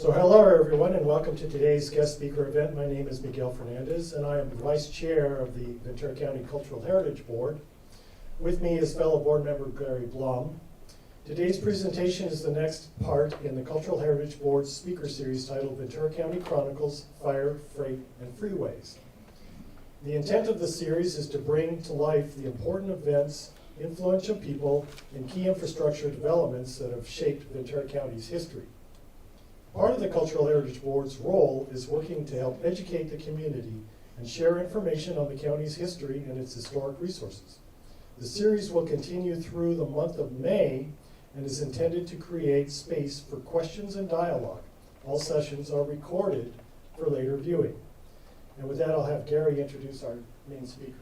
So hello everyone and welcome to today's guest speaker event. My name is Miguel Fernandez and I am the Vice Chair of the Ventura County Cultural Heritage Board. With me is fellow board member Gary Blum. Today's presentation is the next part in the Cultural Heritage Board's speaker series titled Ventura County Chronicles, Fire, Freight, and Freeways. The intent of the series is to bring to life the important events, influential people, and key infrastructure developments that have shaped Ventura County's history. Part of the Cultural Heritage Board's role is working to help educate the community and share information on the county's history and its historic resources. The series will continue through the month of May and is intended to create space for questions and dialogue. All sessions are recorded for later viewing. And with that, I'll have Gary introduce our main speaker.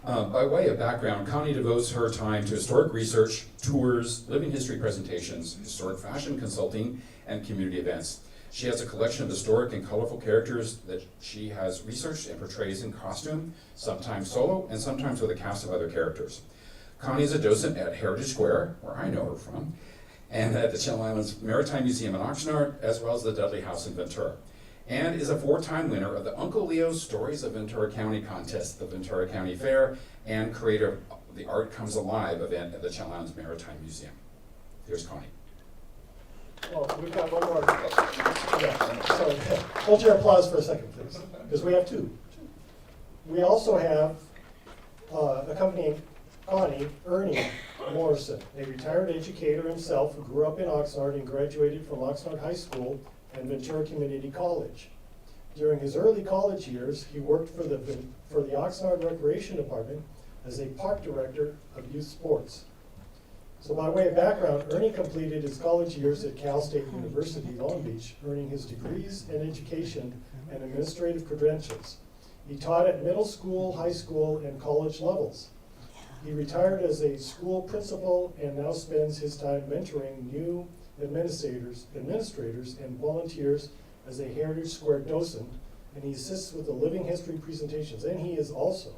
By way of background, Connie devotes her time to historic research, tours, living history presentations, historic fashion consulting, and community events. She has a collection of historic and colorful characters that she has researched and portrays in costume, sometimes solo, and sometimes with a cast of other characters. Connie is a docent at Heritage Square, where I know her from, and at the Channel Islands Maritime Museum in Oxnard, as well as the Dudley House in Ventura, and is a 4-time winner of the Uncle Leo's Stories of Ventura County contest, the Ventura County Fair, and creator of the Art Comes Alive event at the Channel Islands Maritime Museum. Here's Connie. Well, we've got one more. Yeah, so hold your applause for a second, please, because we have two. We also have accompanying Connie, Ernie Morrison, a retired educator himself who grew up in Oxnard and graduated from Oxnard High School and Ventura Community College. During his early college years, he worked for the Oxnard Recreation Department as a park director of youth sports. So by way of background, Ernie completed his college years at Cal State University, Long Beach, earning his degrees in education and administrative credentials. He taught at middle school, high school, and college levels. He retired as a school principal and now spends his time mentoring new administrators and volunteers as a Heritage Square docent, and he assists with the living history presentations. And he is also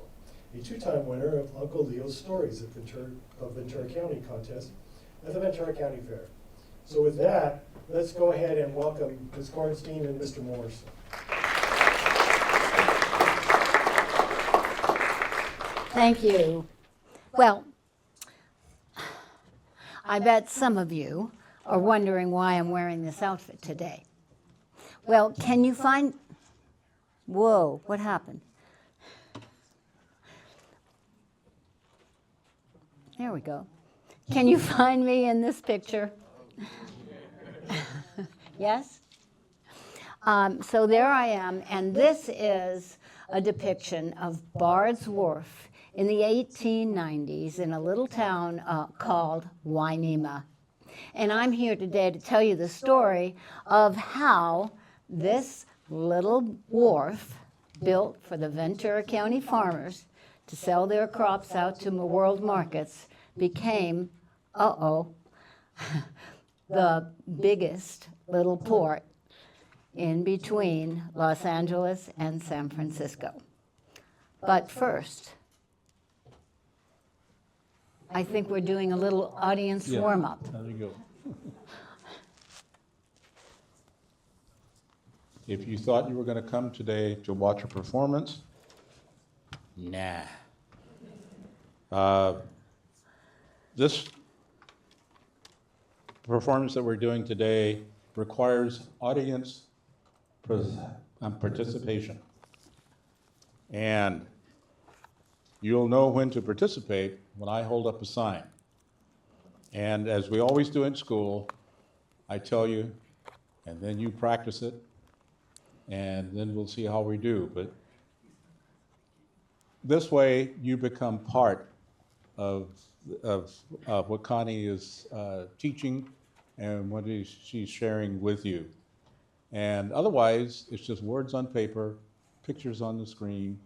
a 2-time winner of Uncle Leo's Stories of Ventura County contest at the Ventura County Fair. So with that, let's go ahead and welcome Ms. Korenstein and Mr. Morrison. Thank you. Well, I bet some of you are wondering why I'm wearing this outfit today. Well, can you find, whoa, what happened? There we go. Can you find me in this picture? Yes? So there I am, and this is a depiction of Bard's Wharf in the 1890s in a little town called Hueneme. And I'm here today to tell you the story of how this little wharf built for the Ventura County farmers to sell their crops out to world markets became, the biggest little port in between Los Angeles and San Francisco. But first, I think we're doing a little audience warm-up. There you go. If you thought you were going to come today to watch a performance, nah. This performance that we're doing today requires audience participation. And you'll know when to participate when I hold up a sign. And as we always do in school, I tell you, and then you practice it, and then we'll see how we do. But this way, you become part of what Connie is teaching and what she's sharing with you. And otherwise, it's just words on paper, pictures on the screen,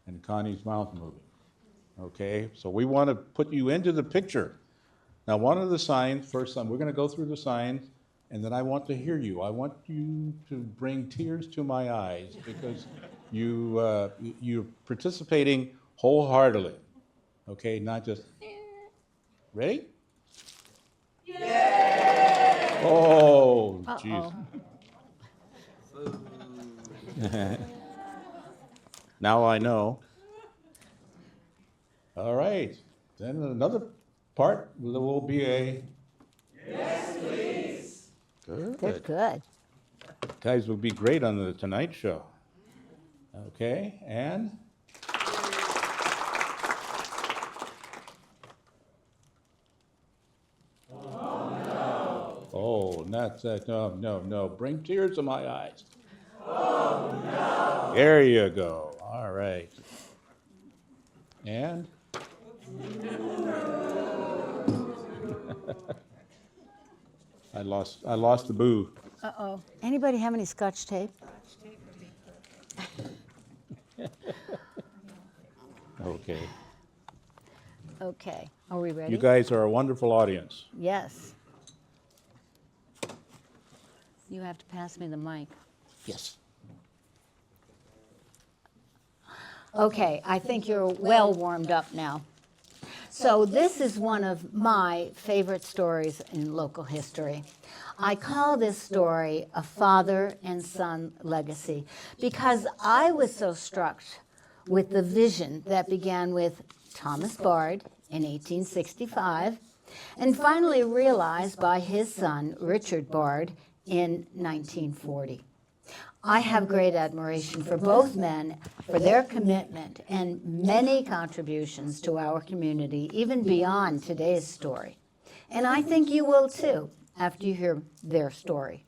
and Connie's mouth moving. Okay, so we want to put you into the picture. Now, one of the signs, first, we're going to go through the signs, and then I want to hear you. I want you to bring tears to my eyes because you're participating wholeheartedly. Okay, not just, ready? Yeah! Oh, jeez. Now I know. All right, then another part, there will be a. Yes, please. Good, Good. good. Guys will be great on the Tonight Show. Okay, and? Oh, not that, no, bring tears to my eyes. Oh, no. There you go, all right. And? I lost the boo. Uh-oh. Anybody have any Scotch tape? Okay. Okay, are we ready? You guys are a wonderful audience. Yes. You have to pass me the mic. Yes. Okay, I think you're well warmed up now. So this is one of my favorite stories in local history. I call this story a father and son legacy because I was so struck with the vision that began with Thomas Bard in 1865 and finally realized by his son Richard Bard in 1940. I have great admiration for both men, for their commitment and many contributions to our community, even beyond today's story. And I think you will too, after you hear their story.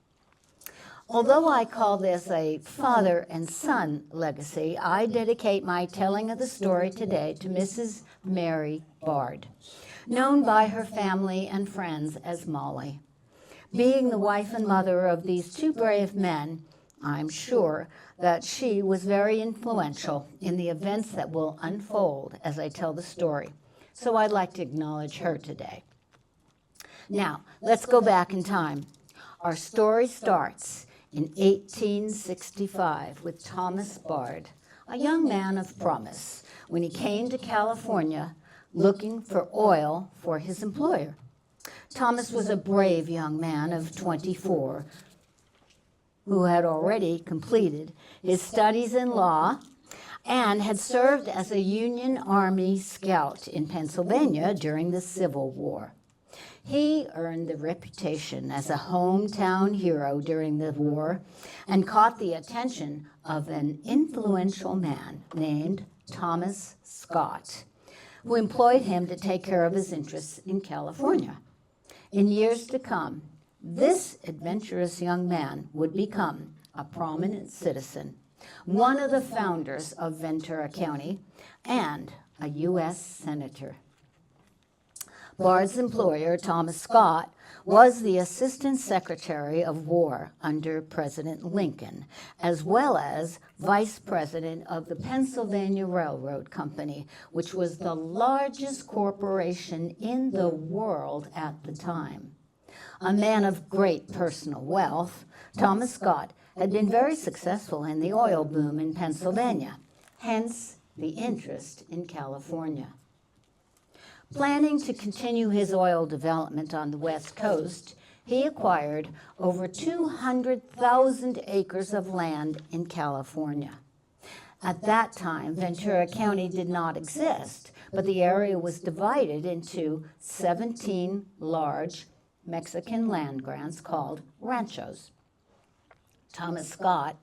Although I call this a father and son legacy, I dedicate my telling of the story today to Mrs. Mary Bard, known by her family and friends as Molly. Being the wife and mother of these two brave men, I'm sure that she was very influential in the events that will unfold as I tell the story. So I'd like to acknowledge her today. Now, let's go back in time. Our story starts in 1865 with Thomas Bard, a young man of promise, when he came to California looking for oil for his employer. Thomas was a brave young man of 24 who had already completed his studies in law and had served as a Union Army scout in Pennsylvania during the Civil War. He earned the reputation as a hometown hero during the war and caught the attention of an influential man named Thomas Scott, who employed him to take care of his interests in California. In years to come, this adventurous young man would become a prominent citizen, one of the founders of Ventura County, and a U.S. Senator. Bard's employer, Thomas Scott, was the Assistant Secretary of War under President Lincoln, as well as Vice President of the Pennsylvania Railroad Company, which was the largest corporation in the world at the time. A man of great personal wealth, Thomas Scott had been very successful in the oil boom in Pennsylvania, hence the interest in California. Planning to continue his oil development on the West Coast, he acquired over 200,000 acres of land in California. At that time, Ventura County did not exist, but the area was divided into 17 large Mexican land grants called ranchos. Thomas Scott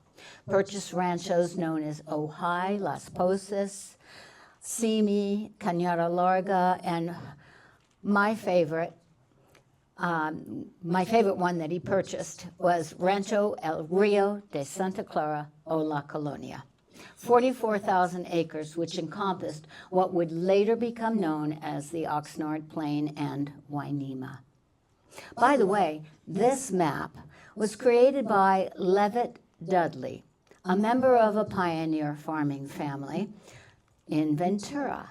purchased ranchos known as Ojai, Las Posas, Simi, Cañada Larga, and my favorite one that he purchased was Rancho El Rio de Santa Clara o La Colonia, 44,000 acres, which encompassed what would later become known as the Oxnard Plain and Hueneme. By the way, this map was created by Levitt Dudley, a member of a pioneer farming family in Ventura.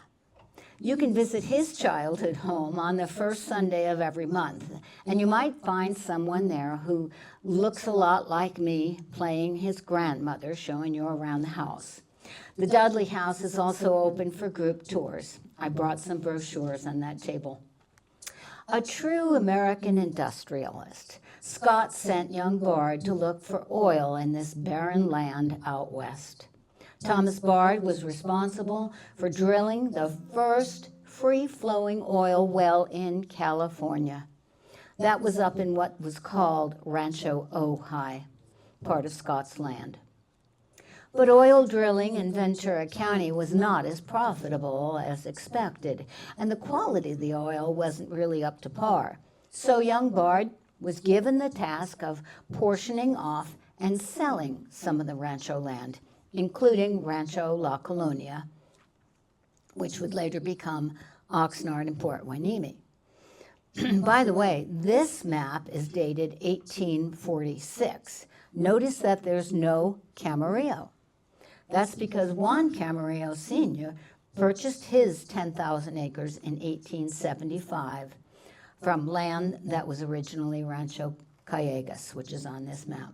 You can visit his childhood home on the first Sunday of every month, and you might find someone there who looks a lot like me playing his grandmother, showing you around the house. The Dudley house is also open for group tours. I brought some brochures on that table. A true American industrialist, Scott sent young Bard to look for oil in this barren land out west. Thomas Bard was responsible for drilling the first free-flowing oil well in California. That was up in what was called Rancho Ojai, part of Scott's land. But oil drilling in Ventura County was not as profitable as expected, and the quality of the oil wasn't really up to par. So young Bard was given the task of portioning off and selling some of the rancho land, including Rancho La Colonia, which would later become Oxnard and Port Hueneme. By the way, this map is dated 1846. Notice that there's no Camarillo. That's because Juan Camarillo Sr. purchased his 10,000 acres in 1875 from land that was originally Rancho Callegas, which is on this map.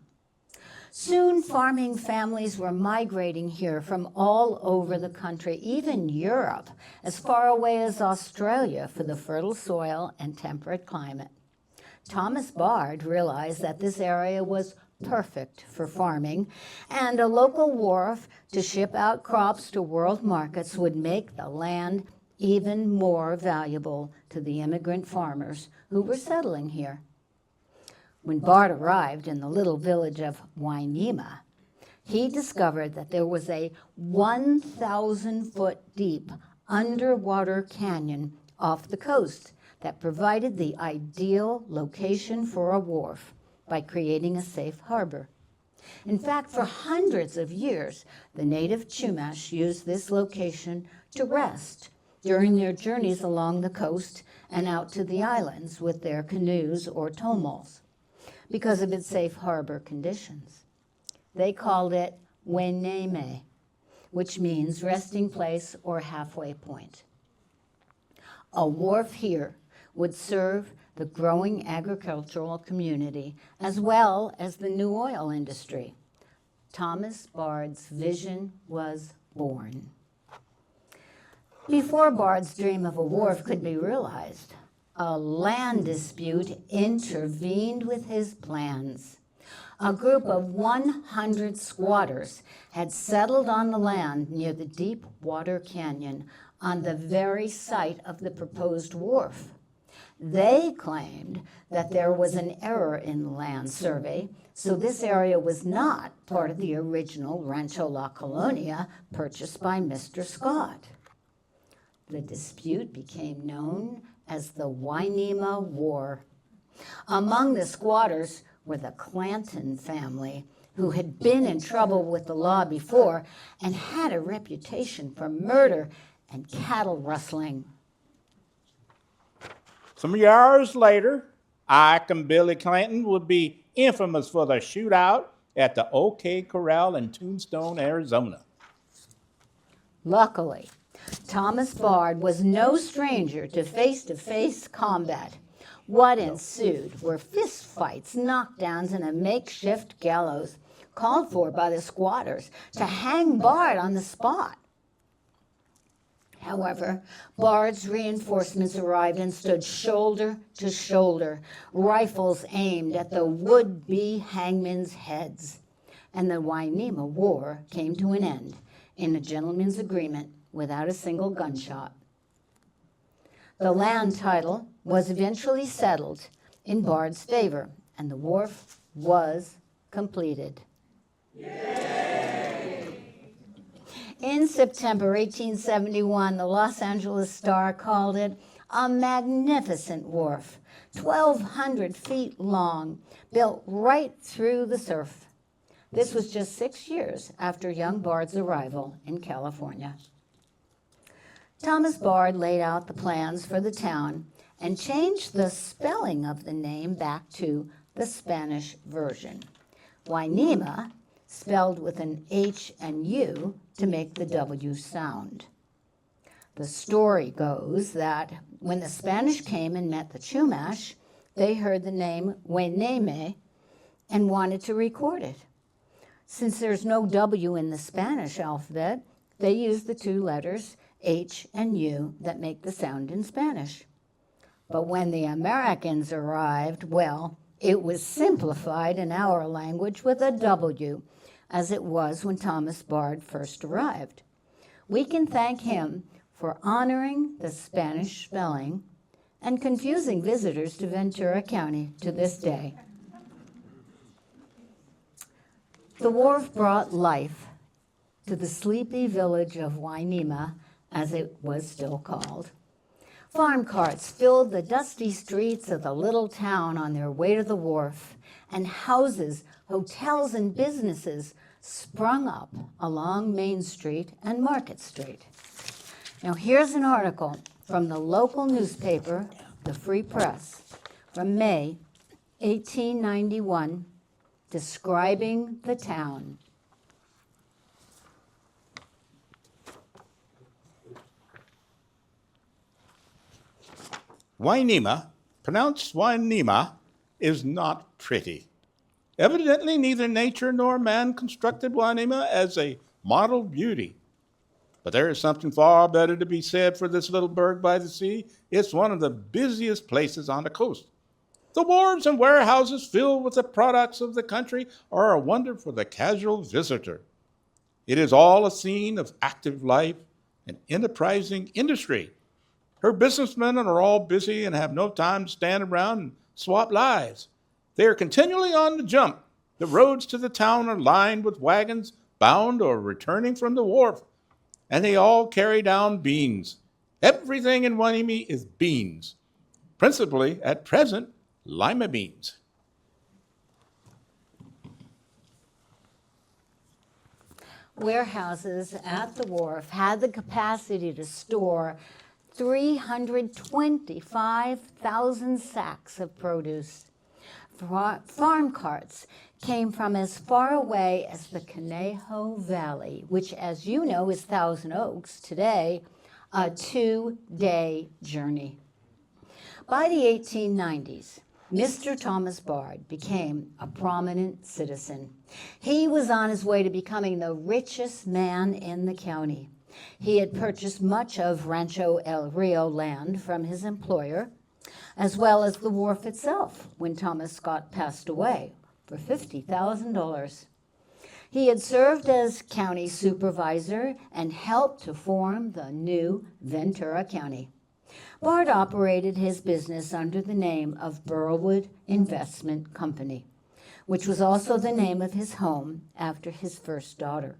Soon, farming families were migrating here from all over the country, even Europe, as far away as Australia for the fertile soil and temperate climate. Thomas Bard realized that this area was perfect for farming, and a local wharf to ship out crops to world markets would make the land even more valuable to the immigrant farmers who were settling here. When Bard arrived in the little village of Hueneme, he discovered that there was a 1,000-foot deep underwater canyon off the coast that provided the ideal location for a wharf by creating a safe harbor. In fact, for hundreds of years, the native Chumash used this location to rest during their journeys along the coast and out to the islands with their canoes or tomols because of its safe harbor conditions. They called it Hueneme, which means resting place or halfway point. A wharf here would serve the growing agricultural community as well as the new oil industry. Thomas Bard's vision was born. Before Bard's dream of a wharf could be realized, a land dispute intervened with his plans. A group of 100 squatters had settled on the land near the deep water canyon on the very site of the proposed wharf. They claimed that there was an error in the land survey, so this area was not part of the original Rancho La Colonia purchased by Mr. Scott. The dispute became known as the Hueneme War. Among the squatters were the Clanton family, who had been in trouble with the law before and had a reputation for murder and cattle rustling. Some years later, Ike and Billy Clanton would be infamous for the shootout at the OK Corral in Tombstone, Arizona. Luckily, Thomas Bard was no stranger to face-to-face combat. What ensued were fistfights, knockdowns, and a makeshift gallows called for by the squatters to hang Bard on the spot. However, Bard's reinforcements arrived and stood shoulder to shoulder, rifles aimed at the would-be hangmen's heads. And the Hueneme War came to an end in a gentleman's agreement without a single gunshot. The land title was eventually settled in Bard's favor, and the wharf was completed. In September 1871, the Los Angeles Star called it a magnificent wharf, 1,200 feet long, built right through the surf. This was just 6 years after young Bard's arrival in California. Thomas Bard laid out the plans for the town and changed the spelling of the name back to the Spanish version. Hueneme, spelled with an H and U to make the W sound. The story goes that when the Spanish came and met the Chumash, they heard the name Hueneme and wanted to record it. Since there's no W in the Spanish alphabet, they used the two letters H and U that make the sound in Spanish. But when the Americans arrived, well, it was simplified in our language with a W, as it was when Thomas Bard first arrived. We can thank him for honoring the Spanish spelling and confusing visitors to Ventura County to this day. The wharf brought life to the sleepy village of Hueneme, as it was still called. Farm carts filled the dusty streets of the little town on their way to the wharf, and houses, hotels, and businesses sprung up along Main Street and Market Street. Now here's an article from the local newspaper, the Free Press, from May 1891, describing the town. Hueneme, pronounced Hueneme, is not pretty. Evidently, neither nature nor man constructed Hueneme as a model beauty. But there is something far better to be said for this little burg by the sea. It's one of the busiest places on the coast. The wharves and warehouses filled with the products of the country are a wonder for the casual visitor. It is all a scene of active life and enterprising industry. Her businessmen are all busy and have no time to stand around and swap lives. They are continually on the jump. The roads to the town are lined with wagons bound or returning from the wharf, and they all carry down beans. Everything in Hueneme is beans, principally, at present, lima beans. Warehouses at the wharf had the capacity to store 325,000 sacks of produce. Farm carts came from as far away as the Conejo Valley, which, as you know, is Thousand Oaks today, a 2-day journey. By the 1890s, Mr. Thomas Bard became a prominent citizen. He was on his way to becoming the richest man in the county. He had purchased much of Rancho El Rio land from his employer, as well as the wharf itself when Thomas Scott passed away for $50,000. He had served as county supervisor and helped to form the new Ventura County. Bard operated his business under the name of Burlwood Investment Company, which was also the name of his home after his first daughter.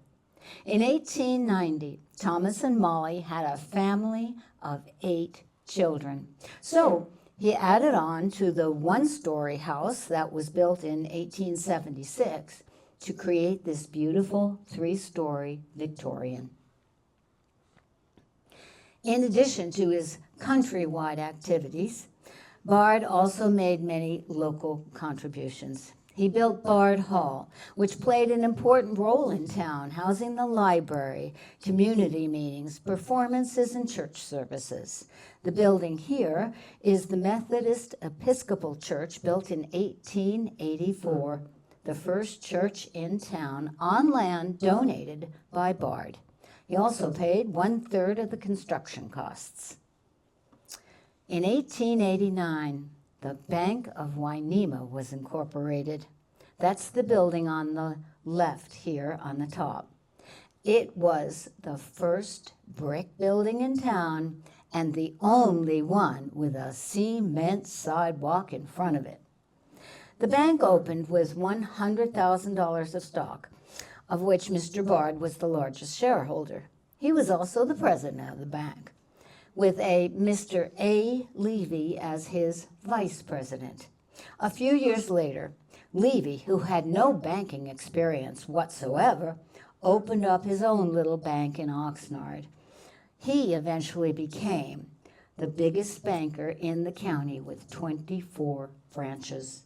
In 1890, Thomas and Molly had a family of 8 children. So he added on to the one-story house that was built in 1876 to create this beautiful 3-story Victorian. In addition to his countrywide activities, Bard also made many local contributions. He built Bard Hall, which played an important role in town, housing the library, community meetings, performances, and church services. The building here is the Methodist Episcopal Church, built in 1884, the first church in town on land donated by Bard. He also paid 1/3 of the construction costs. In 1889, the Bank of Hueneme was incorporated. That's the building on the left here on the top. It was the first brick building in town and the only one with a cement sidewalk in front of it. The bank opened with $100,000 of stock, of which Mr. Bard was the largest shareholder. He was also the president of the bank, with a Mr. A. Levy as his vice president. A few years later, Levy, who had no banking experience whatsoever, opened up his own little bank in Oxnard. He eventually became the biggest banker in the county with 24 branches.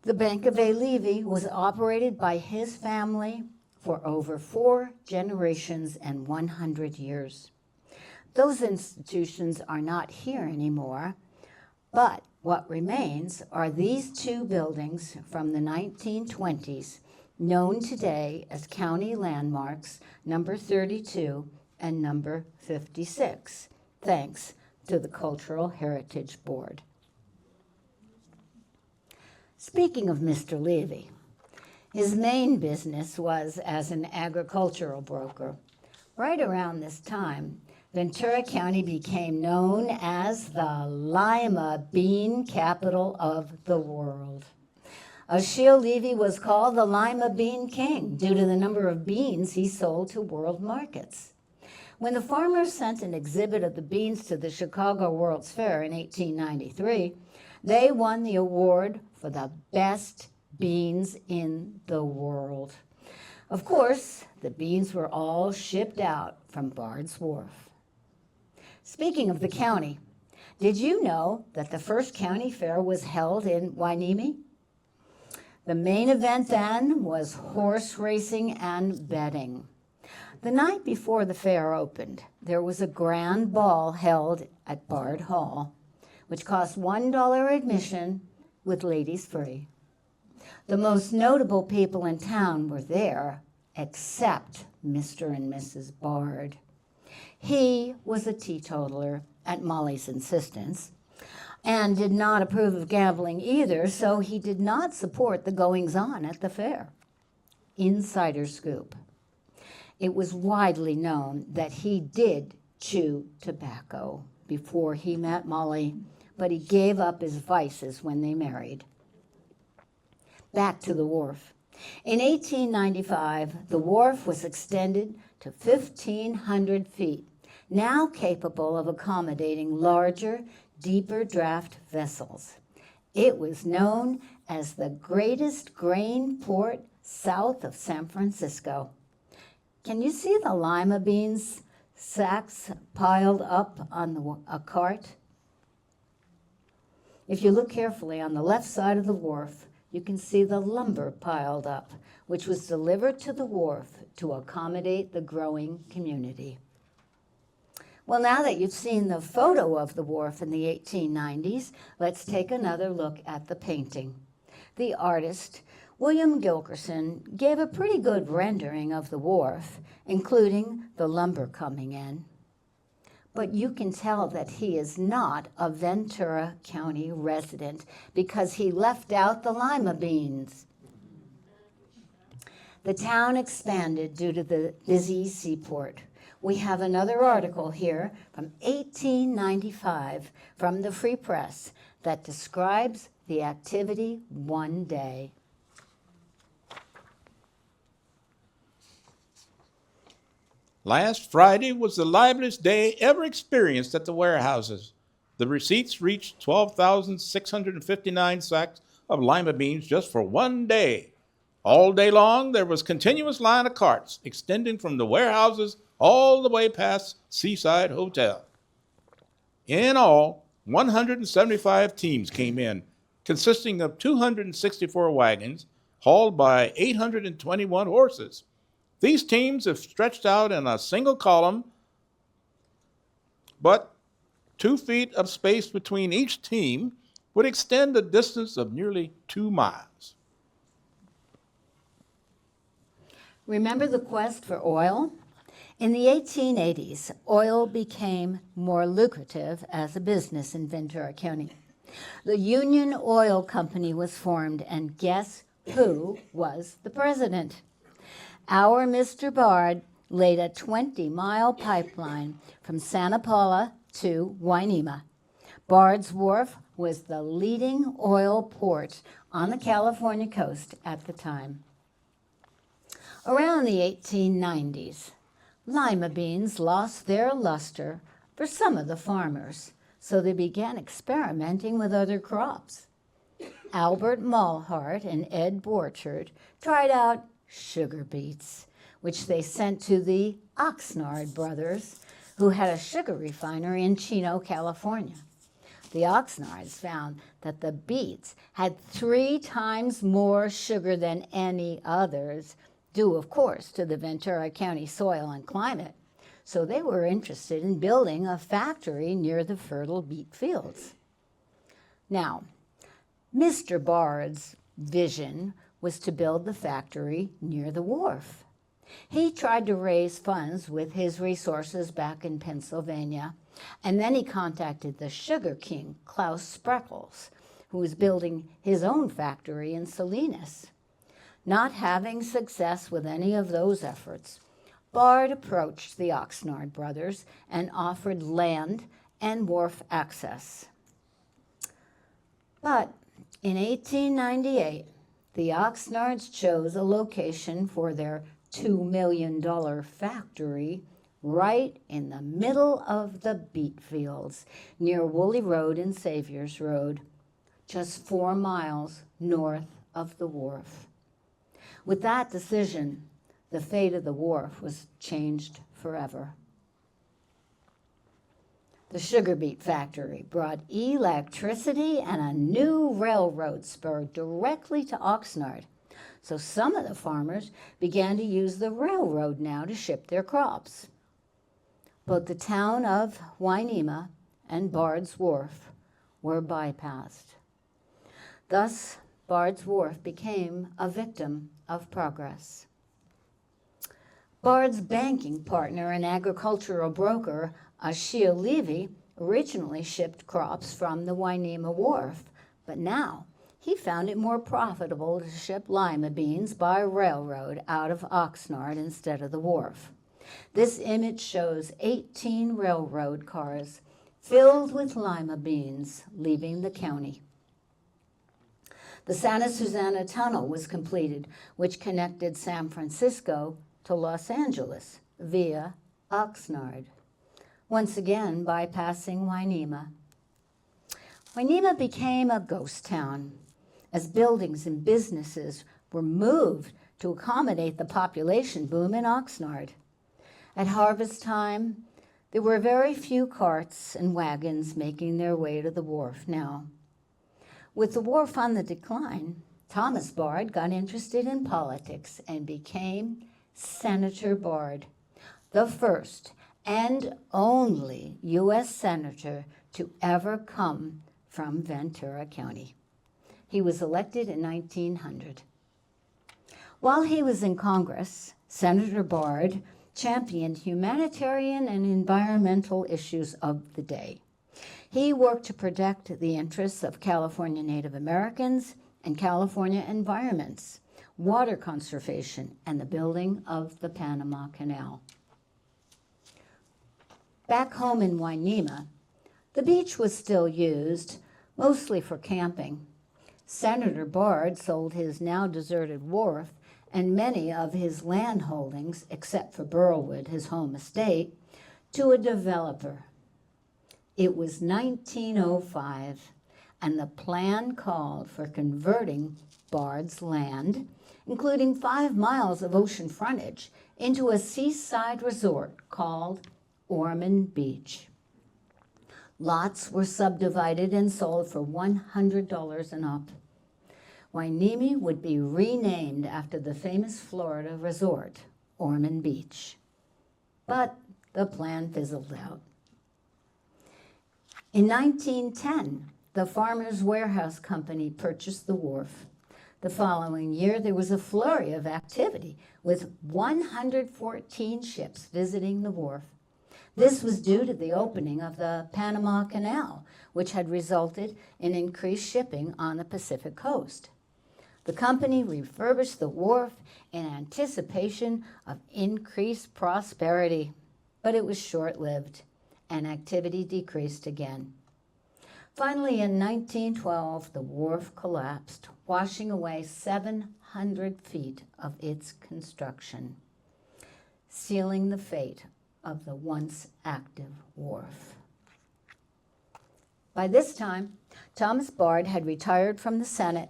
The Bank of A. Levy was operated by his family for over 4 generations and 100 years. Those institutions are not here anymore, but what remains are these 2 buildings from the 1920s, known today as county landmarks number 32 and number 56, thanks to the Cultural Heritage Board. Speaking of Mr. Levy, his main business was as an agricultural broker. Right around this time, Ventura County became known as the lima bean capital of the world. Achille Levy was called the Lima Bean King due to the number of beans he sold to world markets. When the farmers sent an exhibit of the beans to the Chicago World's Fair in 1893, they won the award for the best beans in the world. Of course, the beans were all shipped out from Bard's Wharf. Speaking of the county, did you know that the first county fair was held in Hueneme? The main event then was horse racing and betting. The night before the fair opened, there was a grand ball held at Bard Hall, which cost $1 admission with ladies free. The most notable people in town were there, except Mr. and Mrs. Bard. He was a teetotaler at Molly's insistence and did not approve of gambling either, so he did not support the goings-on at the fair. Insider scoop. It was widely known that he did chew tobacco before he met Molly, but he gave up his vices when they married. Back to the wharf. In 1895, the wharf was extended to 1,500 feet, now capable of accommodating larger, deeper draft vessels. It was known as the greatest grain port south of San Francisco. Can you see the lima beans sacks piled up on a cart? If you look carefully on the left side of the wharf, you can see the lumber piled up, which was delivered to the wharf to accommodate the growing community. Well, now that you've seen the photo of the wharf in the 1890s, let's take another look at the painting. The artist, William Gilkerson, gave a pretty good rendering of the wharf, including the lumber coming in. But you can tell that he is not a Ventura County resident because he left out the lima beans. The town expanded due to the busy seaport. We have another article here from 1895 from the Free Press that describes the activity one day. Last Friday was the liveliest day ever experienced at the warehouses. The receipts reached 12,659 sacks of lima beans just for one day. All day long, there was continuous line of carts extending from the warehouses all the way past Seaside Hotel. In all, 175 teams came in, consisting of 264 wagons hauled by 821 horses. These teams have stretched out in a single column, but 2 feet of space between each team would extend a distance of nearly 2 miles. Remember the quest for oil? In the 1880s, oil became more lucrative as a business in Ventura County. The Union Oil Company was formed, and guess who was the president? Our Mr. Bard laid a 20-mile pipeline from Santa Paula to Hueneme. Bard's Wharf was the leading oil port on the California coast at the time. Around the 1890s, lima beans lost their luster for some of the farmers, so they began experimenting with other crops. Albert Malhart and Ed Borchard tried out sugar beets, which they sent to the Oxnard brothers, who had a sugar refinery in Chino, California. The Oxnards found that the beets had 3 times more sugar than any others, due, of course, to the Ventura County soil and climate. So they were interested in building a factory near the fertile beet fields. Now, Mr. Bard's vision was to build the factory near the wharf. He tried to raise funds with his resources back in Pennsylvania, And then he contacted the sugar king, Klaus Spreckels, who was building his own factory in Salinas. Not having success with any of those efforts, Bard approached the Oxnard brothers and offered land and wharf access. But in 1898, the Oxnards chose a location for their $2 million factory right in the middle of the beet fields near Woolley Road and Saviors Road, just 4 miles north of the wharf. With that decision, the fate of the wharf was changed forever. The sugar beet factory brought electricity and a new railroad spur directly to Oxnard. So some of the farmers began to use the railroad now to ship their crops. Both the town of Hueneme and Bard's Wharf were bypassed. Thus, Bard's Wharf became a victim of progress. Bard's banking partner and agricultural broker, Achille Levy, originally shipped crops from the Hueneme Wharf, but now he found it more profitable to ship lima beans by railroad out of Oxnard instead of the wharf. This image shows 18 railroad cars filled with lima beans leaving the county. The Santa Susana Tunnel was completed, which connected San Francisco to Los Angeles via Oxnard, once again bypassing Hueneme. Hueneme became a ghost town as buildings and businesses were moved to accommodate the population boom in Oxnard. At harvest time, there were very few carts and wagons making their way to the wharf now. With the wharf on the decline, Thomas Bard got interested in politics and became Senator Bard, the first and only U.S. Senator to ever come from Ventura County. He was elected in 1900. While he was in Congress, Senator Bard championed humanitarian and environmental issues of the day. He worked to protect the interests of California Native Americans and California environments, water conservation, and the building of the Panama Canal. Back home in Hueneme, the beach was still used, mostly for camping. Senator Bard sold his now deserted wharf and many of his land holdings, except for Burlwood, his home estate, to a developer. It was 1905, and the plan called for converting Bard's land, including 5 miles of ocean frontage, into a seaside resort called Ormond Beach. Lots were subdivided and sold for $100 and up. Hueneme would be renamed after the famous Florida resort, Ormond Beach. But the plan fizzled out. In 1910, the Farmers Warehouse Company purchased the wharf. The following year, there was a flurry of activity with 114 ships visiting the wharf. This was due to the opening of the Panama Canal, which had resulted in increased shipping on the Pacific coast. The company refurbished the wharf in anticipation of increased prosperity, but it was short-lived, and activity decreased again. Finally, in 1912, the wharf collapsed, washing away 700 feet of its construction, sealing the fate of the once active wharf. By this time, Thomas Bard had retired from the Senate.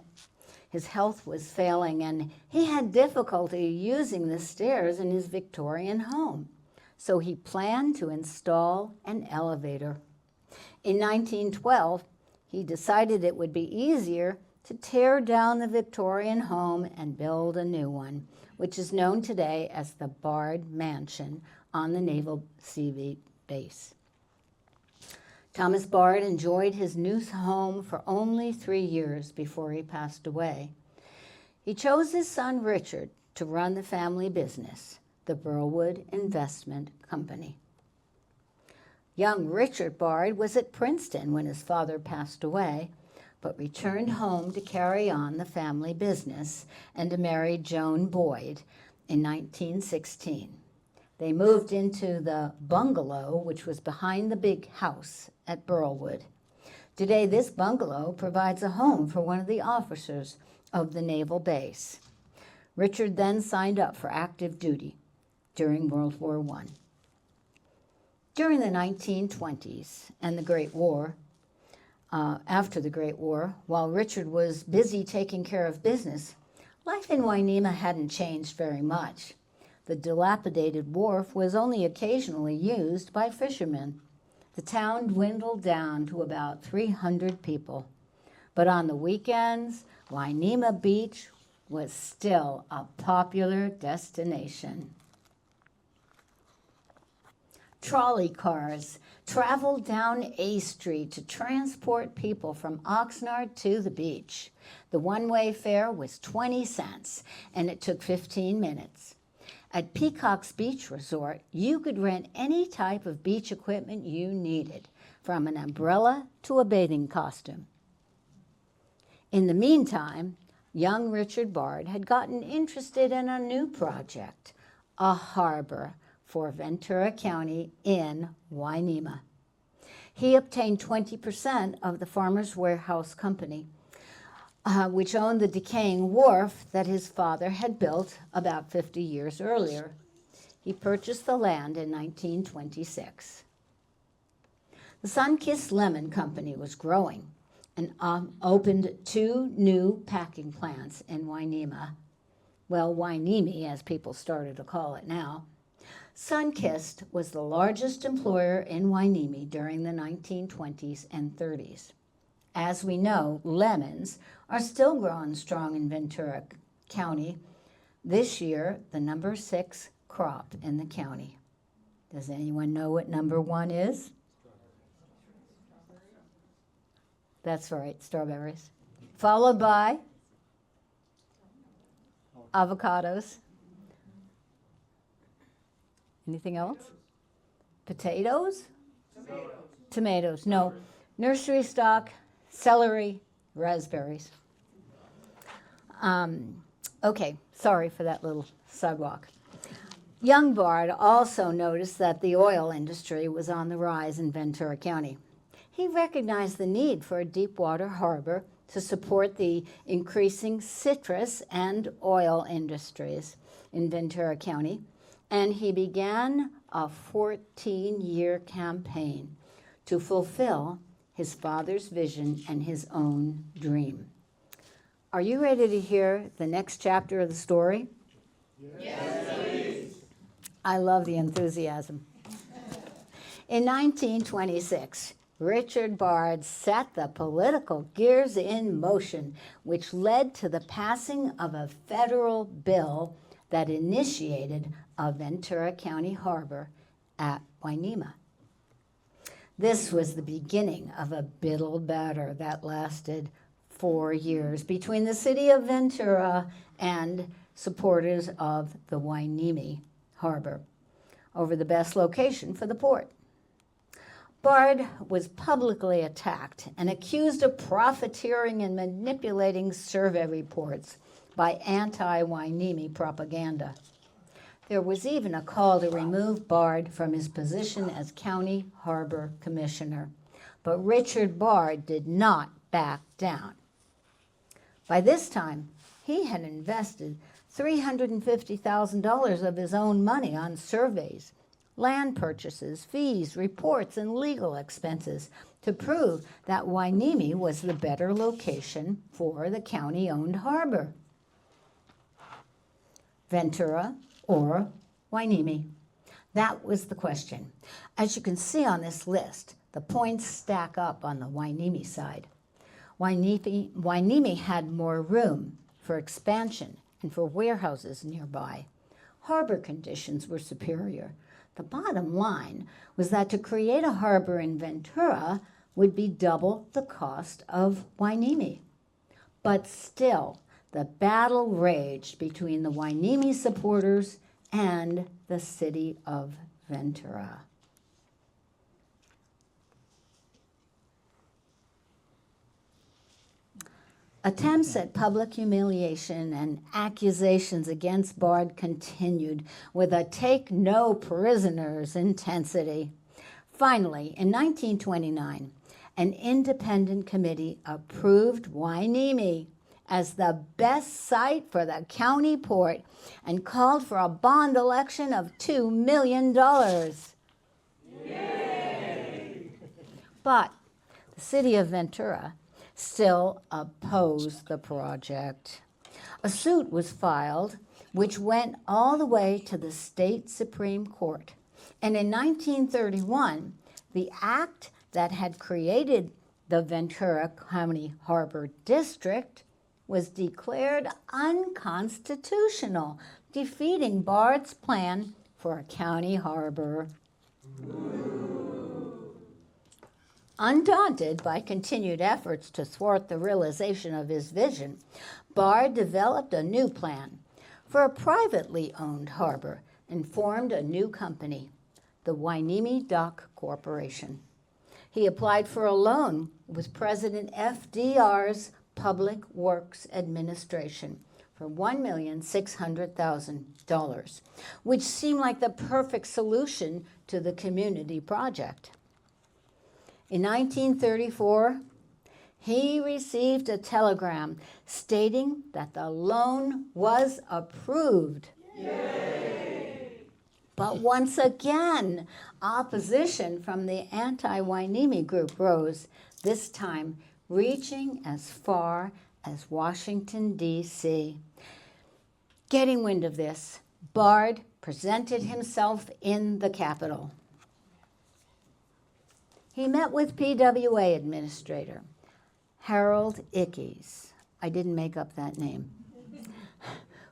His health was failing, and he had difficulty using the stairs in his Victorian home. So he planned to install an elevator. In 1912, he decided it would be easier to tear down the Victorian home and build a new one, which is known today as the Bard Mansion on the Naval Sea Base. Thomas Bard enjoyed his new home for only 3 years before he passed away. He chose his son Richard to run the family business, the Burlwood Investment Company. Young Richard Bard was at Princeton when his father passed away, but returned home to carry on the family business and to marry Joan Boyd in 1916. They moved into the bungalow, which was behind the big house at Burlwood. Today, this bungalow provides a home for one of the officers of the naval base. Richard then signed up for active duty during World War I. During the 1920s and the Great War, after the Great War, while Richard was busy taking care of business, life in Hueneme hadn't changed very much. The dilapidated wharf was only occasionally used by fishermen. The town dwindled down to about 300 people. But on the weekends, Hueneme Beach was still a popular destination. Trolley cars traveled down A Street to transport people from Oxnard to the beach. The one-way fare was 20 cents, and it took 15 minutes. At Peacock's Beach Resort, you could rent any type of beach equipment you needed, from an umbrella to a bathing costume. In the meantime, young Richard Bard had gotten interested in a new project, a harbor for Ventura County in Hueneme. He obtained 20% of the Farmers Warehouse Company, which owned the decaying wharf that his father had built about 50 years earlier. He purchased the land in 1926. The Sunkist Lemon Company was growing and opened 2 new packing plants in Hueneme. Well, Hueneme, as people started to call it now. Sunkist was the largest employer in Hueneme during the 1920s and 30s. As we know, lemons are still growing strong in Ventura County. This year, the number 6 crop in the county. Does anyone know what number 1 is? That's right, strawberries. Followed by avocados. Anything else? Potatoes? Tomatoes. No. Nursery stock, celery, raspberries. Okay, sorry for that little sidewalk. Young Bard also noticed that the oil industry was on the rise in Ventura County. He recognized the need for a deep water harbor to support the increasing citrus and oil industries in Ventura County, and he began a 14-year campaign to fulfill his father's vision and his own dream. Are you ready to hear the next chapter of the story? Yes, please. I love the enthusiasm. In 1926, Richard Bard set the political gears in motion, which led to the passing of a federal bill that initiated a Ventura County harbor at Hueneme. This was the beginning of a biddle battle that lasted 4 years between the city of Ventura and supporters of the Hueneme harbor over the best location for the port. Bard was publicly attacked and accused of profiteering and manipulating survey reports by anti-Hueneme propaganda. There was even a call to remove Bard from his position as County Harbor Commissioner, but Richard Bard did not back down. By this time, he had invested $350,000 of his own money on surveys, land purchases, fees, reports, and legal expenses to prove that Hueneme was the better location for the county-owned harbor. Ventura or Hueneme? That was the question. As you can see on this list, the points stack up on the Hueneme side. Hueneme had more room for expansion and for warehouses nearby. Harbor conditions were superior. The bottom line was that to create a harbor in Ventura would be double the cost of Hueneme. But still, the battle raged between the Hueneme supporters and the city of Ventura. Attempts at public humiliation and accusations against Bard continued with a take no prisoners intensity. Finally, in 1929, an independent committee approved Hueneme as the best site for the county port and called for a bond election of $2 million. Yay! But the city of Ventura still opposed the project. A suit was filed which went all the way to the state Supreme Court. And in 1931, the act that had created the Ventura County Harbor District was declared unconstitutional, defeating Bard's plan for a county harbor. Undaunted by continued efforts to thwart the realization of his vision, Bard developed a new plan for a privately owned harbor and formed a new company, the Hueneme Dock Corporation. He applied for a loan with President FDR's Public Works Administration for $1,600,000, which seemed like the perfect solution to the community project. In 1934, he received a telegram stating that the loan was approved. Yay! But once again, opposition from the anti-Hueneme group rose, this time reaching as far as Washington, D.C. Getting wind of this, Bard presented himself in the Capitol. He met with PWA Administrator Harold Ickes, I didn't make up that name,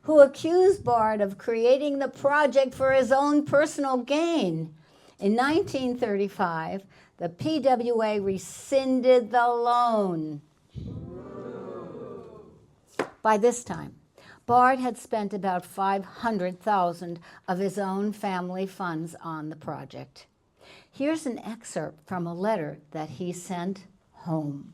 who accused Bard of creating the project for his own personal gain. In 1935, the PWA rescinded the loan. By this time, Bard had spent about $500,000 of his own family funds on the project. Here's an excerpt from a letter that he sent home.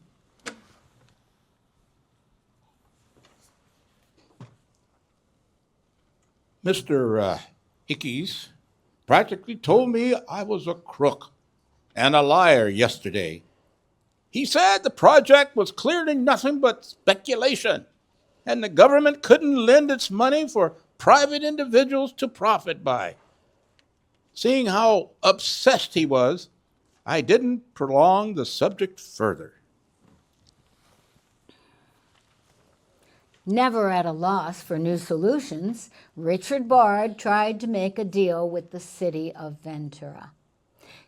Mr. Ickes practically told me I was a crook and a liar yesterday. He said the project was clearly nothing but speculation, and the government couldn't lend its money for private individuals to profit by. Seeing how obsessed he was, I didn't prolong the subject further. Never at a loss for new solutions, Richard Bard tried to make a deal with the city of Ventura.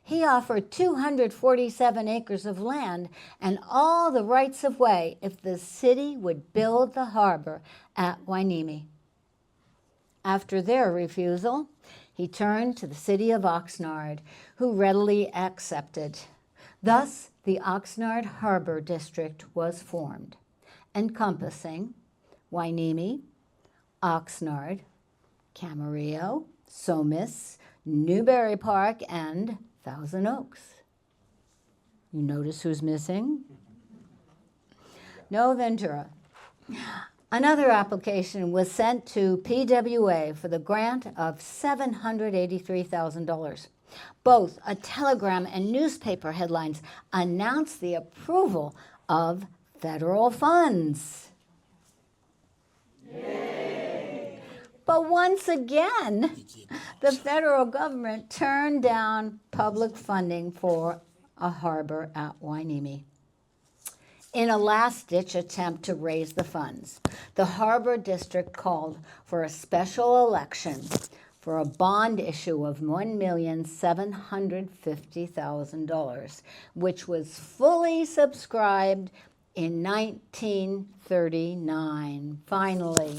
He offered 247 acres of land and all the rights of way if the city would build the harbor at Hueneme. After their refusal, he turned to the city of Oxnard, who readily accepted. Thus, the Oxnard Harbor District was formed, encompassing Hueneme, Oxnard, Camarillo, Somis, Newberry Park, and Thousand Oaks. You notice who's missing? No Ventura. Another application was sent to PWA for the grant of $783,000. Both a telegram and newspaper headlines announced the approval of federal funds. Yay. But once again, the federal government turned down public funding for a harbor at Hueneme. In a last-ditch attempt to raise the funds, the Harbor District called for a special election for a bond issue of $1,750,000, which was fully subscribed in 1939. Finally.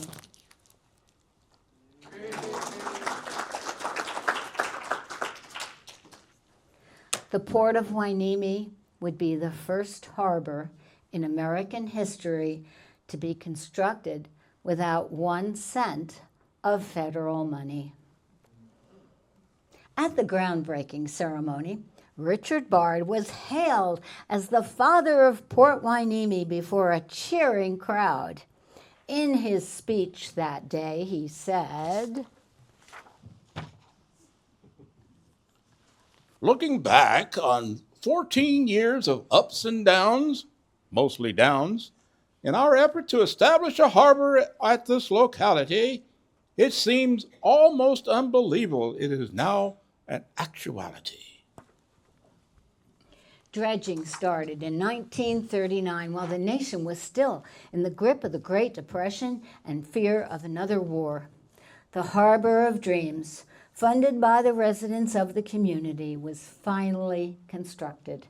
The Port of Hueneme would be the first harbor in American history to be constructed without 1 cent of federal money. At the groundbreaking ceremony, Richard Bard was hailed as the father of Port Hueneme before a cheering crowd. In his speech that day, he said, Looking back on 14 years of ups and downs, mostly downs, in our effort to establish a harbor at this locality, it seems almost unbelievable it is now an actuality. Dredging started in 1939 while the nation was still in the grip of the Great Depression and fear of another war. The Harbor of Dreams, funded by the residents of the community, was finally constructed.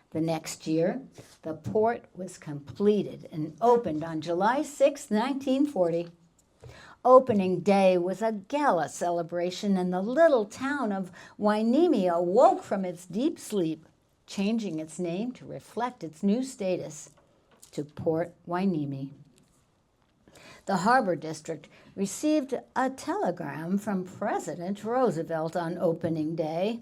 The next year, the port was completed and opened on July 6, 1940. Opening day was a gala celebration, and the little town of Hueneme awoke from its deep sleep, changing its name to reflect its new status to Port Hueneme. The Harbor District received a telegram from President Roosevelt on opening day.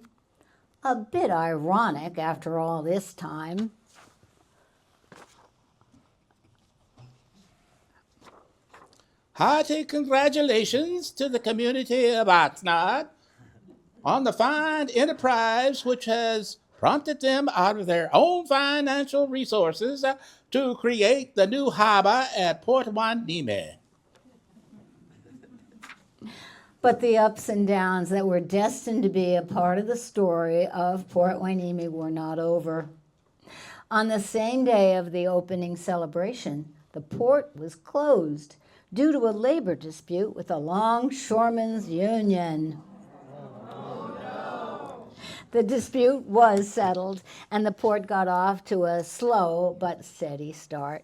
A bit ironic after all this time. Hearty congratulations to the community of Oxnard on the fine enterprise which has prompted them out of their own financial resources to create the new harbor at Port Hueneme. But the ups and downs that were destined to be a part of the story of Port Hueneme were not over. On the same day of the opening celebration, the port was closed due to a labor dispute with the Longshoremen's Union. The dispute was settled, and the port got off to a slow but steady start.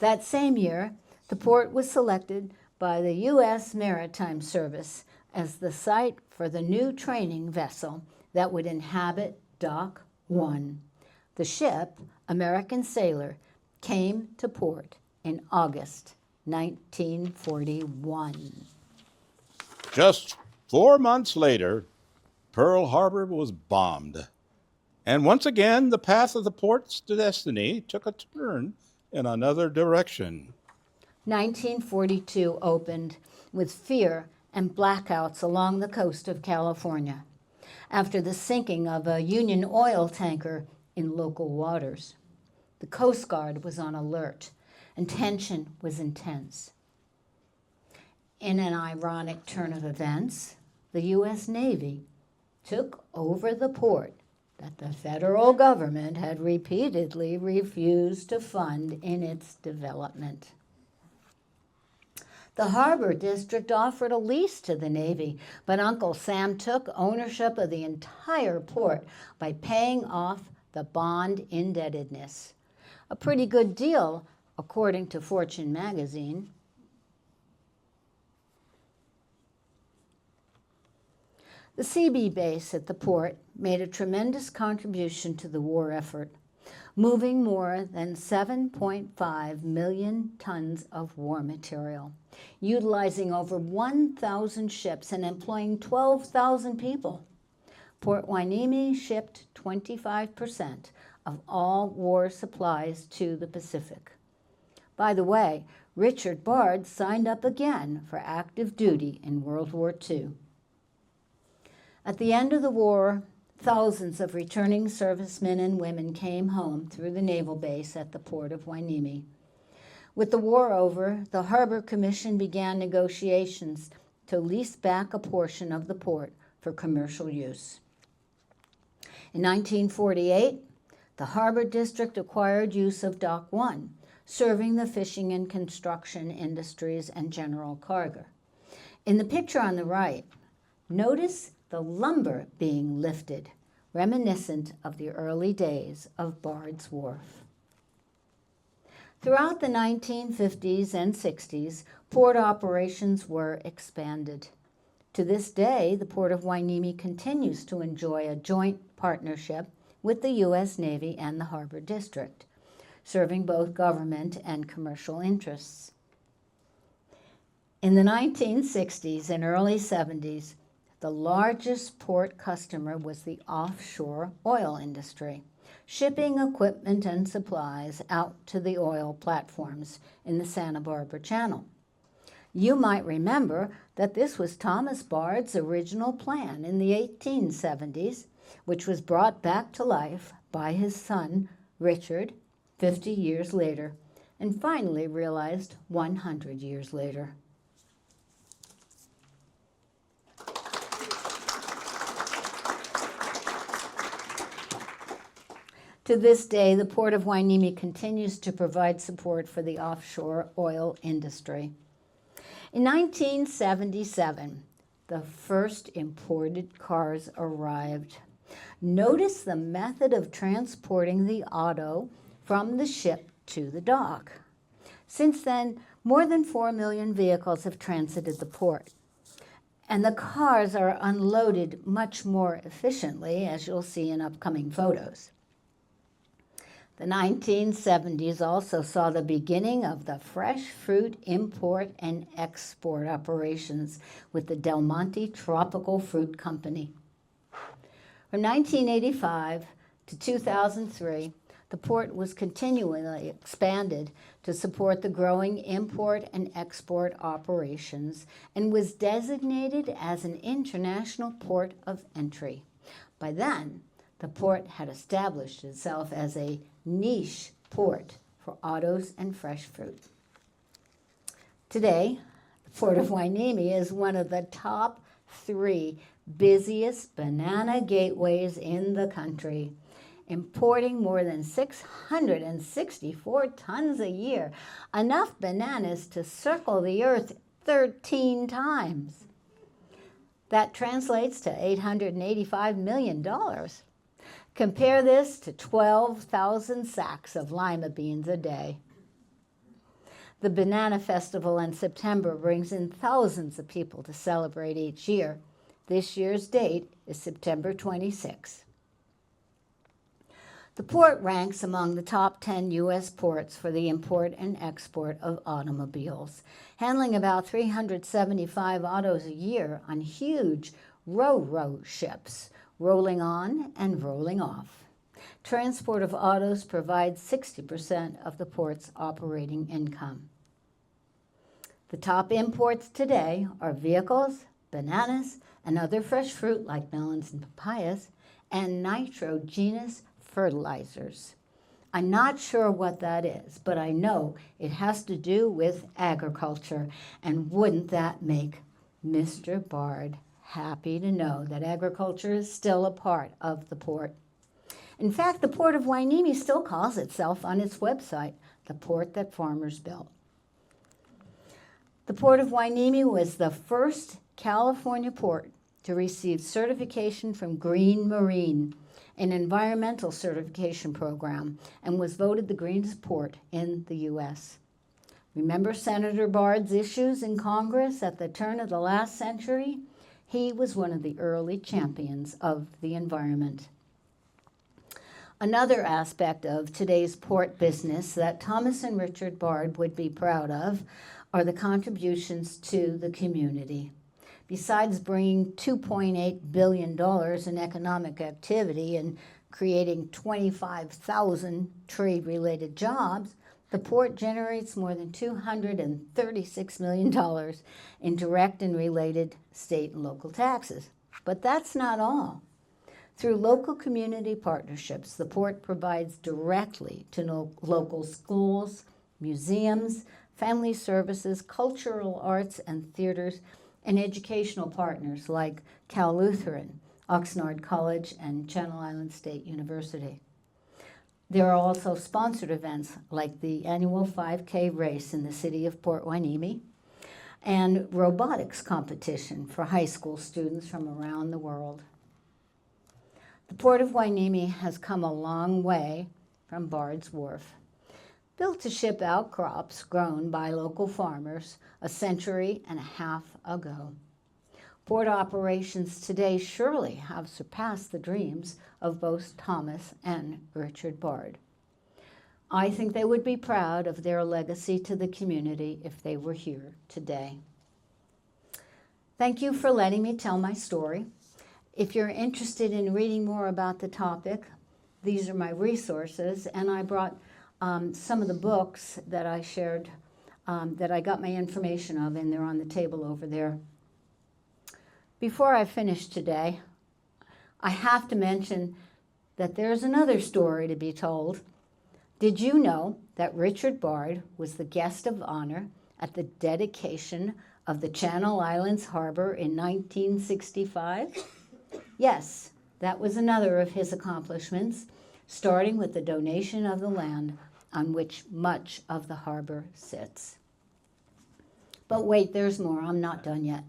That same year, the port was selected by the U.S. Maritime Service as the site for the new training vessel that would inhabit Dock 1. The ship, American Sailor, came to port in August 1941. Just 4 months later, Pearl Harbor was bombed. And once again, the path of the port's destiny took a turn in another direction. 1942 opened with fear and blackouts along the coast of California after the sinking of a Union oil tanker in local waters. The Coast Guard was on alert, and tension was intense. In an ironic turn of events, the U.S. Navy took over the port that the federal government had repeatedly refused to fund in its development. The Harbor District offered a lease to the Navy, but Uncle Sam took ownership of the entire port by paying off the bond indebtedness. A pretty good deal, according to Fortune magazine. The CB base at the port made a tremendous contribution to the war effort, moving more than 7.5 million tons of war material, utilizing over 1,000 ships and employing 12,000 people. Port Hueneme shipped 25% of all war supplies to the Pacific. By the way, Richard Bard signed up again for active duty in World War II. At the end of the war, thousands of returning servicemen and women came home through the naval base at the Port of Hueneme. With the war over, the Harbor Commission began negotiations to lease back a portion of the port for commercial use. In 1948, the Harbor District acquired use of Dock 1, serving the fishing and construction industries and general cargo. In the picture on the right, notice the lumber being lifted, reminiscent of the early days of Bard's Wharf. Throughout the 1950s and 60s, port operations were expanded. To this day, the Port of Hueneme continues to enjoy a joint partnership with the U.S. Navy and the Harbor District, serving both government and commercial interests. In the 1960s and early 70s, The largest port customer was the offshore oil industry, shipping equipment and supplies out to the oil platforms in the Santa Barbara Channel. You might remember that this was Thomas Bard's original plan in the 1870s, which was brought back to life by his son, Richard, 50 years later, and finally realized 100 years later. To this day, the Port of Hueneme continues to provide support for the offshore oil industry. In 1977, the first imported cars arrived. Notice the method of transporting the auto from the ship to the dock. Since then, more than 4 million vehicles have transited the port, and the cars are unloaded much more efficiently, as you'll see in upcoming photos. The 1970s also saw the beginning of the fresh fruit import and export operations with the Del Monte Tropical Fruit Company. From 1985 to 2003, the port was continually expanded to support the growing import and export operations and was designated as an international port of entry. By then, the port had established itself as a niche port for autos and fresh fruit. Today, the Port of Hueneme is one of the top 3 busiest banana gateways in the country, importing more than 664 tons a year, enough bananas to circle the earth 13 times. That translates to $885 million. Compare this to 12,000 sacks of lima beans a day. The Banana Festival in September brings in thousands of people to celebrate each year. This year's date is September 26. The port ranks among the top 10 U.S. ports for the import and export of automobiles, handling about 375 autos a year on huge ro-ro ships, rolling on and rolling off. Transport of autos provides 60% of the port's operating income. The top imports today are vehicles, bananas, and other fresh fruit like melons and papayas, and nitrogenous fertilizers. I'm not sure what that is, but I know it has to do with agriculture, and wouldn't that make Mr. Bard happy to know that agriculture is still a part of the port? In fact, the Port of Hueneme still calls itself on its website, the port that farmers built. The Port of Hueneme was the first California port to receive certification from Green Marine, an environmental certification program, and was voted the greenest port in the U.S. Remember Senator Bard's issues in Congress at the turn of the last century? He was one of the early champions of the environment. Another aspect of today's port business that Thomas and Richard Bard would be proud of are the contributions to the community. Besides bringing $2.8 billion in economic activity and creating 25,000 trade-related jobs, the port generates more than $236 million in direct and related state and local taxes. But that's not all. Through local community partnerships, the port provides directly to local schools, museums, family services, cultural arts and theaters, and educational partners like Cal Lutheran, Oxnard College, and Channel Islands State University. There are also sponsored events like the annual 5K race in the city of Port Hueneme and robotics competition for high school students from around the world. The Port of Hueneme has come a long way from Bard's Wharf. Built to ship out crops grown by local farmers a century and a half ago. Port operations today surely have surpassed the dreams of both Thomas and Richard Bard. I think they would be proud of their legacy to the community if they were here today. Thank you for letting me tell my story. If you're interested in reading more about the topic, these are my resources, and I brought some of the books that I shared, that I got my information of, and they're on the table over there. Before I finish today, I have to mention that there's another story to be told. Did you know that Richard Bard was the guest of honor at the dedication of the Channel Islands Harbor in 1965? Yes, that was another of his accomplishments, starting with the donation of the land on which much of the harbor sits. But wait, there's more. I'm not done yet.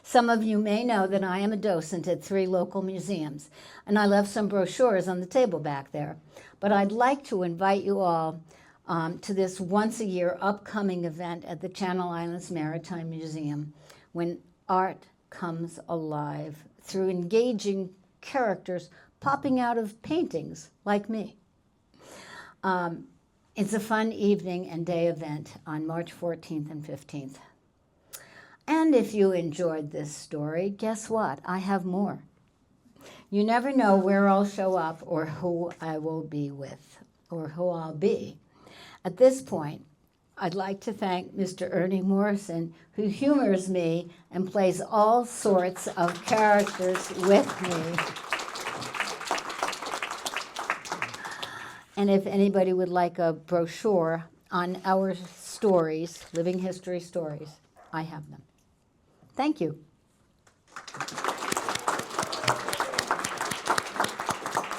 Some of you may know that I am a docent at 3 local museums, and I left some brochures on the table back there. But I'd like to invite you all to this once-a-year upcoming event at the Channel Islands Maritime Museum, when art comes alive through engaging characters popping out of paintings like me. It's a fun evening and day event on March 14th and 15th. And if you enjoyed this story, guess what? I have more. You never know where I'll show up or who I will be with, or who I'll be. At this point, I'd like to thank Mr. Ernie Morrison, who humors me and plays all sorts of characters with me. And if anybody would like a brochure on our stories, living history stories, I have them. Thank you.